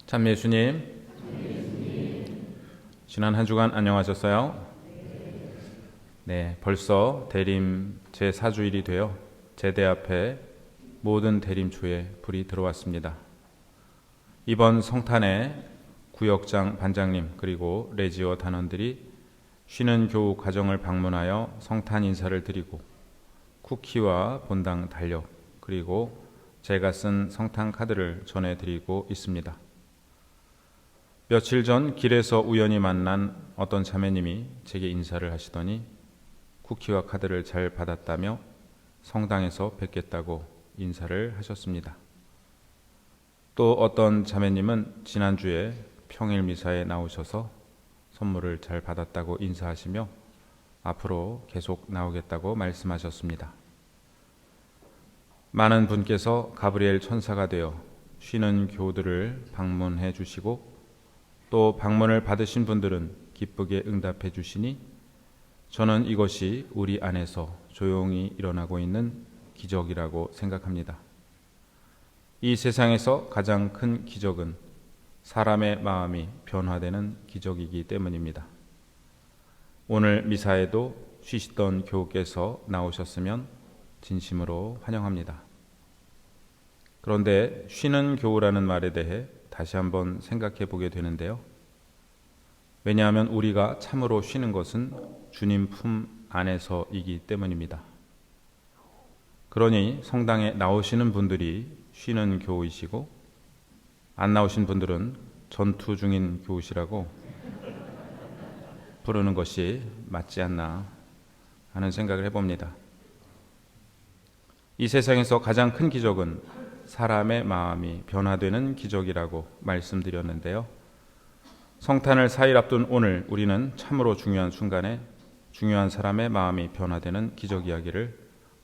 참 예수님, 지난 한 주간 안녕하셨어요? 네, 벌써 대림 제4주일이 되어 제대 앞에 모든 대림초에 불이 들어왔습니다. 이번 성탄에 구역장 반장님 그리고 레지어 단원들이 쉬는 교우 가정을 방문하여 성탄 인사를 드리고 쿠키와 본당 달력 그리고 제가 쓴 성탄 카드를 전해드리고 있습니다. 며칠 전 길에서 우연히 만난 어떤 자매님이 제게 인사를 하시더니 쿠키와 카드를 잘 받았다며 성당에서 뵙겠다고 인사를 하셨습니다. 또 어떤 자매님은 지난주에 평일 미사에 나오셔서 선물을 잘 받았다고 인사하시며 앞으로 계속 나오겠다고 말씀하셨습니다. 많은 분께서 가브리엘 천사가 되어 쉬는 교우들을 방문해 주시고 또 방문을 받으신 분들은 기쁘게 응답해 주시니 저는 이것이 우리 안에서 조용히 일어나고 있는 기적이라고 생각합니다. 이 세상에서 가장 큰 기적은 사람의 마음이 변화되는 기적이기 때문입니다. 오늘 미사에도 쉬시던 교우께서 나오셨으면 진심으로 환영합니다. 그런데 쉬는 교우라는 말에 대해 다시 한번 생각해 보게 되는데요. 왜냐하면 우리가 참으로 쉬는 것은 주님 품 안에서이기 때문입니다. 그러니 성당에 나오시는 분들이 쉬는 교우이시고 안 나오신 분들은 전투 중인 교우시라고 부르는 것이 맞지 않나 하는 생각을 해봅니다. 이 세상에서 가장 큰 기적은 사람의 마음이 변화되는 기적이라고 말씀드렸는데요. 성탄을 4일 앞둔 오늘 우리는 참으로 중요한 순간에 중요한 사람의 마음이 변화되는 기적 이야기를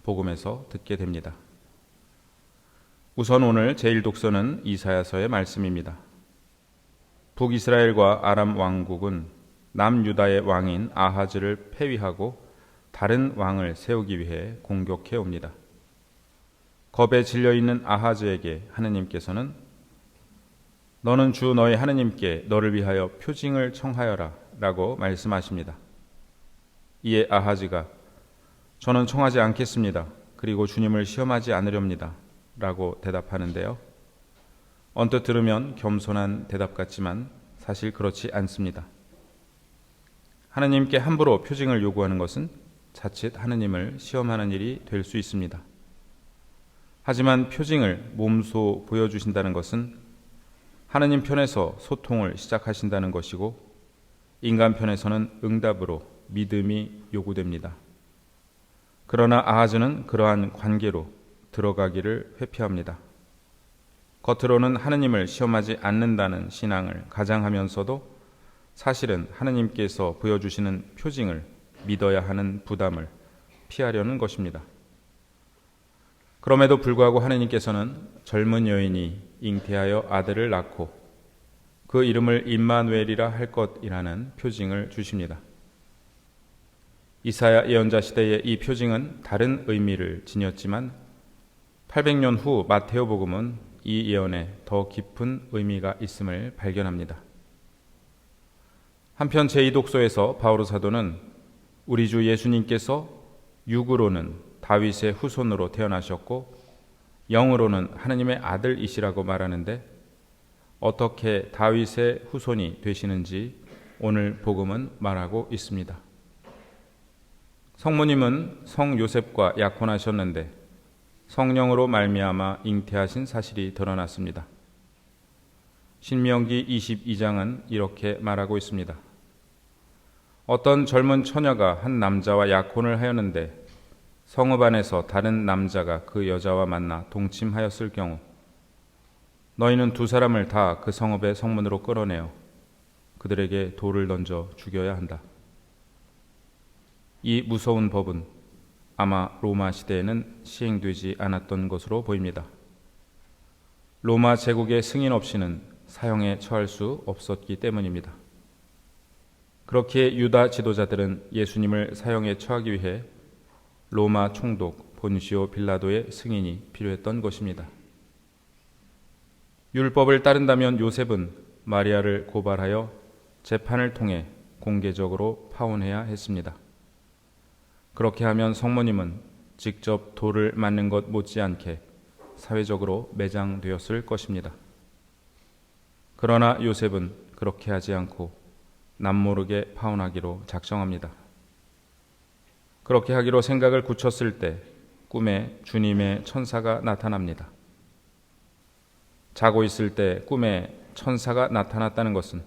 복음에서 듣게 됩니다. 우선 오늘 제1독서는 이사야서의 말씀입니다. 북이스라엘과 아람 왕국은 남유다의 왕인 아하즈를 폐위하고 다른 왕을 세우기 위해 공격해 옵니다. 겁에 질려있는 아하즈에게 하느님께서는 너는 주 너의 하느님께 너를 위하여 표징을 청하여라 라고 말씀하십니다. 이에 아하즈가 저는 청하지 않겠습니다. 그리고 주님을 시험하지 않으렵니다 라고 대답하는데요. 언뜻 들으면 겸손한 대답 같지만 사실 그렇지 않습니다. 하느님께 함부로 표징을 요구하는 것은 자칫 하느님을 시험하는 일이 될 수 있습니다. 하지만 표징을 몸소 보여주신다는 것은 하느님 편에서 소통을 시작하신다는 것이고 인간 편에서는 응답으로 믿음이 요구됩니다. 그러나 아하즈는 그러한 관계로 들어가기를 회피합니다. 겉으로는 하느님을 시험하지 않는다는 신앙을 가장하면서도 사실은 하느님께서 보여주시는 표징을 믿어야 하는 부담을 피하려는 것입니다. 그럼에도 불구하고 하느님께서는 젊은 여인이 잉태하여 아들을 낳고 그 이름을 임마누엘이라 할 것이라는 표징을 주십니다. 이사야 예언자 시대의 이 표징은 다른 의미를 지녔지만 800년 후 마테오복음은 이 예언에 더 깊은 의미가 있음을 발견합니다. 한편 제2독서에서 바오로 사도는 우리 주 예수님께서 육으로는 다윗의 후손으로 태어나셨고 영으로는 하느님의 아들이시라고 말하는데 어떻게 다윗의 후손이 되시는지 오늘 복음은 말하고 있습니다. 성모님은 성 요셉과 약혼하셨는데 성령으로 말미암아 잉태하신 사실이 드러났습니다. 신명기 22장은 이렇게 말하고 있습니다. 어떤 젊은 처녀가 한 남자와 약혼을 하였는데 성읍 안에서 다른 남자가 그 여자와 만나 동침하였을 경우 너희는 두 사람을 다 그 성읍의 성문으로 끌어내어 그들에게 돌을 던져 죽여야 한다. 이 무서운 법은 아마 로마 시대에는 시행되지 않았던 것으로 보입니다. 로마 제국의 승인 없이는 사형에 처할 수 없었기 때문입니다. 그렇게 유다 지도자들은 예수님을 사형에 처하기 위해 로마 총독 본시오 빌라도의 승인이 필요했던 것입니다. 율법을 따른다면 요셉은 마리아를 고발하여 재판을 통해 공개적으로 파혼해야 했습니다. 그렇게 하면 성모님은 직접 돌을 맞는 것 못지않게 사회적으로 매장되었을 것입니다. 그러나 요셉은 그렇게 하지 않고 남모르게 파혼하기로 작정합니다. 그렇게 하기로 생각을 굳혔을 때 꿈에 주님의 천사가 나타납니다. 자고 있을 때 꿈에 천사가 나타났다는 것은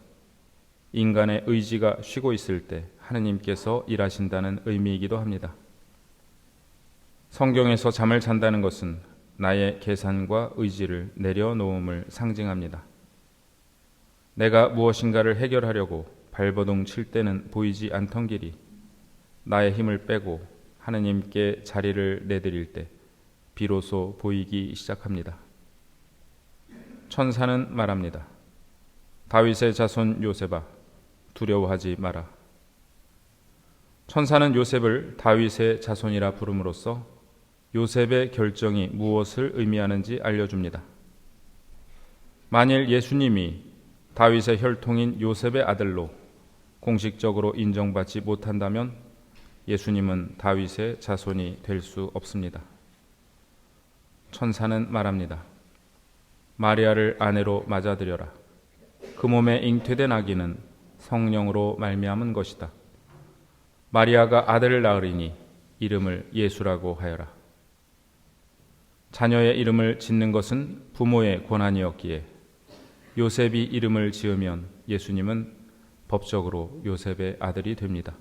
인간의 의지가 쉬고 있을 때 하느님께서 일하신다는 의미이기도 합니다. 성경에서 잠을 잔다는 것은 나의 계산과 의지를 내려놓음을 상징합니다. 내가 무엇인가를 해결하려고 발버둥 칠 때는 보이지 않던 길이 나의 힘을 빼고 하느님께 자리를 내드릴 때 비로소 보이기 시작합니다. 천사는 말합니다. 다윗의 자손 요셉아, 두려워하지 마라. 천사는 요셉을 다윗의 자손이라 부름으로써 요셉의 결정이 무엇을 의미하는지 알려줍니다. 만일 예수님이 다윗의 혈통인 요셉의 아들로 공식적으로 인정받지 못한다면 예수님은 다윗의 자손이 될 수 없습니다. 천사는 말합니다. 마리아를 아내로 맞아들여라. 그 몸에 잉태된 아기는 성령으로 말미암은 것이다. 마리아가 아들을 낳으리니 이름을 예수라고 하여라. 자녀의 이름을 짓는 것은 부모의 권한이었기에 요셉이 이름을 지으면 예수님은 법적으로 요셉의 아들이 됩니다.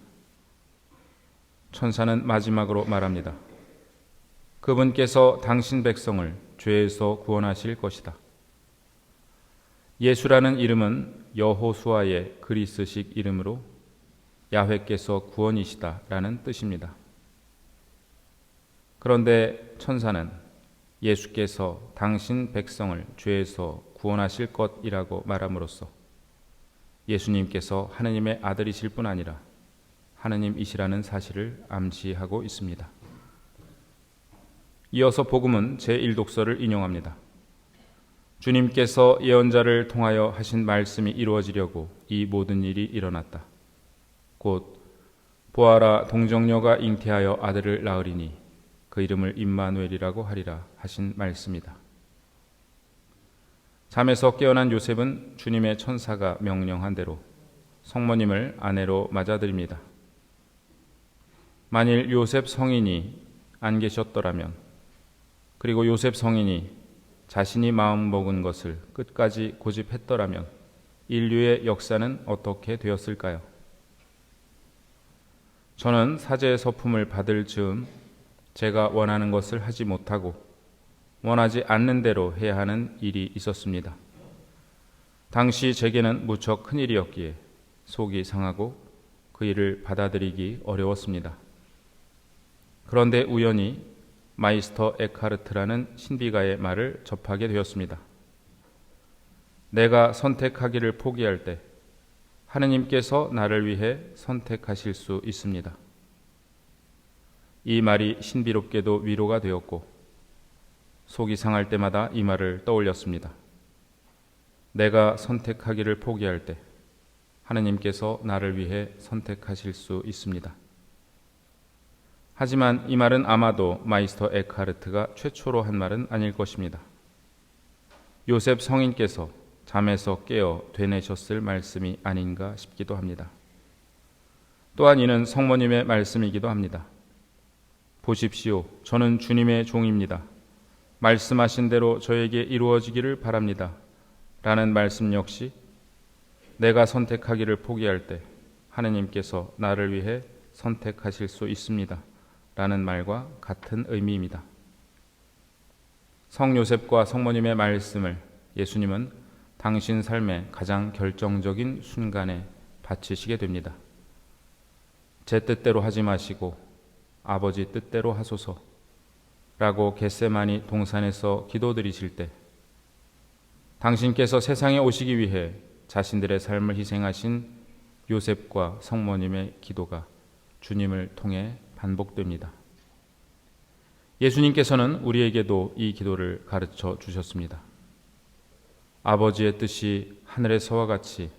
천사는 마지막으로 말합니다. 그분께서 당신 백성을 죄에서 구원하실 것이다. 예수라는 이름은 여호수아의 그리스식 이름으로 야훼께서 구원이시다라는 뜻입니다. 그런데 천사는 예수께서 당신 백성을 죄에서 구원하실 것이라고 말함으로써 예수님께서 하느님의 아들이실 뿐 아니라 하느님이시라는 사실을 암시하고 있습니다. 이어서 복음은 제1독서를 인용합니다. 주님께서 예언자를 통하여 하신 말씀이 이루어지려고 이 모든 일이 일어났다. 곧 보아라 동정녀가 잉태하여 아들을 낳으리니 그 이름을 임마누엘이라고 하리라 하신 말씀이다. 잠에서 깨어난 요셉은 주님의 천사가 명령한 대로 성모님을 아내로 맞아들입니다. 만일 요셉 성인이 안 계셨더라면, 그리고 요셉 성인이 자신이 마음먹은 것을 끝까지 고집했더라면 인류의 역사는 어떻게 되었을까요? 저는 사제의 서품을 받을 즈음 제가 원하는 것을 하지 못하고 원하지 않는 대로 해야 하는 일이 있었습니다. 당시 제게는 무척 큰 일이었기에 속이 상하고 그 일을 받아들이기 어려웠습니다. 그런데 우연히 마이스터 에카르트라는 신비가의 말을 접하게 되었습니다. 내가 선택하기를 포기할 때 하느님께서 나를 위해 선택하실 수 있습니다. 이 말이 신비롭게도 위로가 되었고 속이 상할 때마다 이 말을 떠올렸습니다. 내가 선택하기를 포기할 때 하느님께서 나를 위해 선택하실 수 있습니다. 하지만 이 말은 아마도 마이스터 에카르트가 최초로 한 말은 아닐 것입니다. 요셉 성인께서 잠에서 깨어 되뇌셨을 말씀이 아닌가 싶기도 합니다. 또한 이는 성모님의 말씀이기도 합니다. 보십시오, 저는 주님의 종입니다. 말씀하신 대로 저에게 이루어지기를 바랍니다. 라는 말씀 역시 내가 선택하기를 포기할 때 하느님께서 나를 위해 선택하실 수 있습니다. 라는 말과 같은 의미입니다. 성요셉과 성모님의 말씀을 예수님은 당신 삶의 가장 결정적인 순간에 바치시게 됩니다. 제 뜻대로 하지 마시고 아버지 뜻대로 하소서 라고 겟세마니 동산에서 기도드리실 때 당신께서 세상에 오시기 위해 자신들의 삶을 희생하신 요셉과 성모님의 기도가 주님을 통해 반복됩니다. 예수님께서는 우리에게도 이 기도를 가르쳐 주셨습니다. 아버지의 뜻이 하늘에서와 같이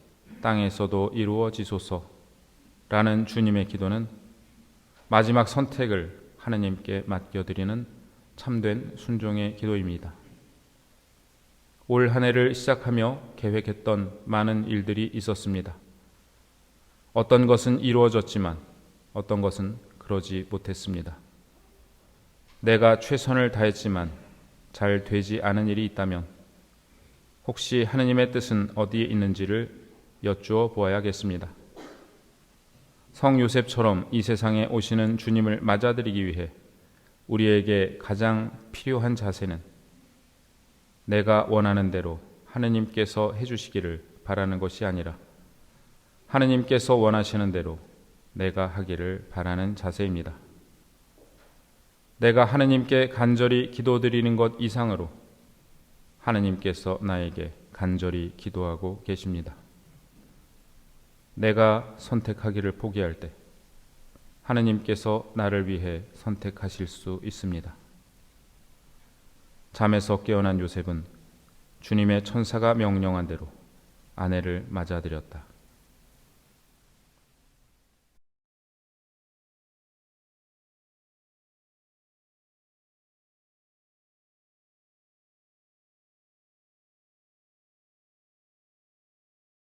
땅에서도 이루어지소서라는 주님의 기도는 마지막 선택을 하느님께 맡겨드리는 참된 순종의 기도입니다. 올 한 해를 시작하며 계획했던 많은 일들이 있었습니다. 어떤 것은 이루어졌지만 어떤 것은 그러지 못했습니다. 내가 최선을 다했지만 잘 되지 않은 일이 있다면 혹시 하느님의 뜻은 어디에 있는지를 여쭈어 보아야겠습니다. 성 요셉처럼 이 세상에 오시는 주님을 맞아들이기 위해 우리에게 가장 필요한 자세는 내가 원하는 대로 하느님께서 해주시기를 바라는 것이 아니라 하느님께서 원하시는 대로 내가 하기를 바라는 자세입니다. 내가 하느님께 간절히 기도드리는 것 이상으로 하느님께서 나에게 간절히 기도하고 계십니다. 내가 선택하기를 포기할 때 하느님께서 나를 위해 선택하실 수 있습니다. 잠에서 깨어난 요셉은 주님의 천사가 명령한 대로 아내를 맞아들였다.